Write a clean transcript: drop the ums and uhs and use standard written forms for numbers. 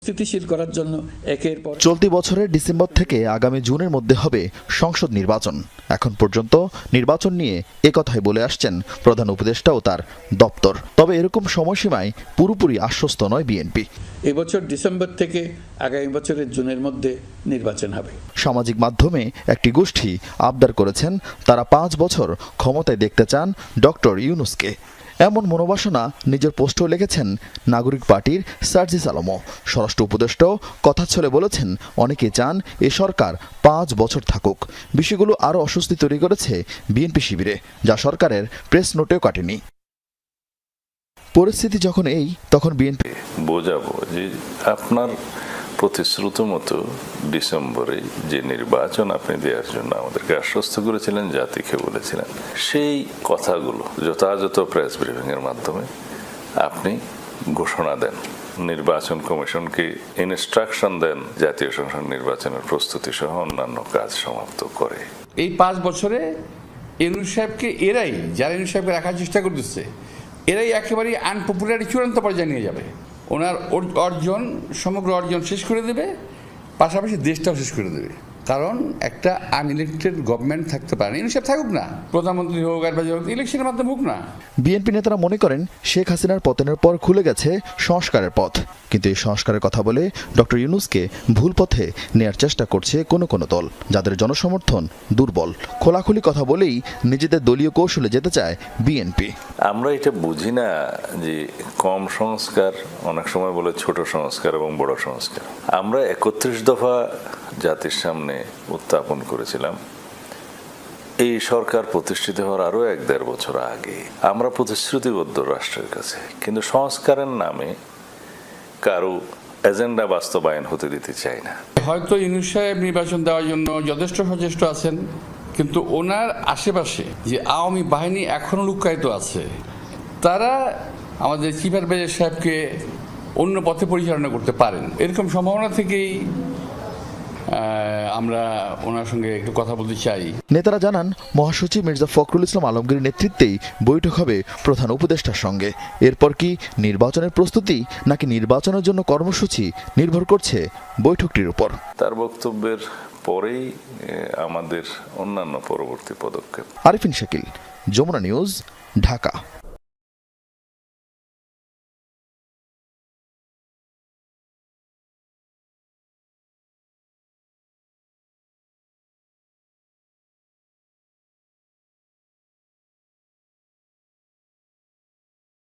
স্থিতিশীল করার জন্য একের পর চলতি বছরের ডিসেম্বর থেকে আগামী জুনের মধ্যে হবে সংসদ নির্বাচন। এখন পর্যন্ত নির্বাচন নিয়ে একথাই বলে আসছেন প্রধান উপদেষ্টা ও তার দপ্তর। তবে এরকম সময়সীমায় পুরোপুরি আশ্বস্ত নয় বিএনপি। এবছর ডিসেম্বর থেকে আগামী বছরের জুনের মধ্যে নির্বাচন হবে। সামাজিক মাধ্যমে একটি গোষ্ঠী আবদার করেছেন তারা 5 বছর ক্ষমতায় দেখতে চান ডক্টর ইউনূসকে। এমন মনোবাসনা নিজের পোস্টেও লিখেছেন নাগরিক পার্টির সার্জিস আলমও। স্বরাষ্ট্র উপদেষ্টাও কথা ছলে বলেছেন অনেকে চান এ সরকার 5 বছর থাকুক। বিষয়গুলো আরও অস্বস্তি তৈরি করেছে বিএনপি শিবিরে, যা সরকারের প্রেস নোটেও কাটেনি। পরিস্থিতি যখন এই, তখন বিএনপি বোঝাবো যে আপনার প্রতিশ্রুত মতো ডিসেম্বরে যে নির্বাচন আপনি দেওয়ার জন্য আমাদেরকে আশ্বস্ত করেছিলেন, জাতিকে বলেছিলেন, সেই কথাগুলো যথাযথ প্রেস ব্রিফিং এর মাধ্যমে আপনি ঘোষণা দেন, নির্বাচন কমিশনকে ইনস্ট্রাকশন দেন, জাতীয় সংসদ নির্বাচনের প্রস্তুতি সহ অন্যান্য কাজ সমাপ্ত করে। এই 5 বছরে ইউনূস সাহেবকে যারা ইউনূস সাহেবকে রাখার চেষ্টা করতেছে, এরাই একেবারেই আনপপুলারিটি চূড়ান্ত পর্যায়ে নিয়ে যাবে। ওনার সমগ্র অর্জন শেষ করে দেবে, পাশাপাশি দেশটাও শেষ করে দেবে। কারণ একটা আনইলেক্টেড গভর্নমেন্ট থাকতে পারে না। ইউনূস সাহেব থাকুক না, প্রধানমন্ত্রী হোক আর ইলেকশনের মাধ্যমে হোক না। বিএনপি নেতারা মনে করেন শেখ হাসিনার পতনের পর খুলে গেছে সংস্কারের পথ। কিন্তু এই সংস্কারের কথা বলে ডক্টর ইউনূসকে ভুল পথে নেয়ার চেষ্টা করছে কোনো দল, যাদের জনসমর্থন দুর্বল। খোলাখুলি কথা বলেই নিজেদের দলীয় কৌশলে যেতে চায় বিএনপি। আমরা এটা বুঝি না যে কম সংস্কার, অনেক সময় বলে ছোট সংস্কার এবং বড় সংস্কার। আমরা 31 দফা জাতির সামনে উত্থাপন করেছিলাম এই সরকার প্রতিষ্ঠিত হওয়ার আরো 1-1.5 বছর আগে। আমরা প্রতিশ্রুতিবদ্ধ রাষ্ট্রের কাছে, কিন্তু সংস্কারের নামে কারো এজেন্ডা বাস্তবায়ন হতে দিতে চাই না। হয়তো ইউনূস সাহেব নির্বাচন দেওয়ার জন্য যথেষ্ট সচেষ্ট আছেন, কিন্তু ওনার আশেপাশে যে আওয়ামী বাহিনী এখনো লুক্কায়িত আছে, তারা আমাদের চিফ অ্যাডভাইজার সাহেবকে অন্য পথে পরিচালনা করতে পারেন। এরকম সম্ভাবনা থেকেই আমরা ওনার সঙ্গে একটু কথা বলতে চাই। নেতারা জানান মহাসচিব মির্জা ফখরুল ইসলাম আলমগীরের নেতৃত্বেই বৈঠক হবে প্রধান উপদেষ্টার সঙ্গে। এরপর কি নির্বাচনের প্রস্তুতি নাকি নির্বাচনের জন্য কর্মসূচি নির্ভর করছে বৈঠকটির উপর। তার বক্তব্যের পরেই আমাদের অন্যান্য পরবর্তী পদক্ষেপ। আরিফিন শাকিল, যমুনা নিউজ, ঢাকা।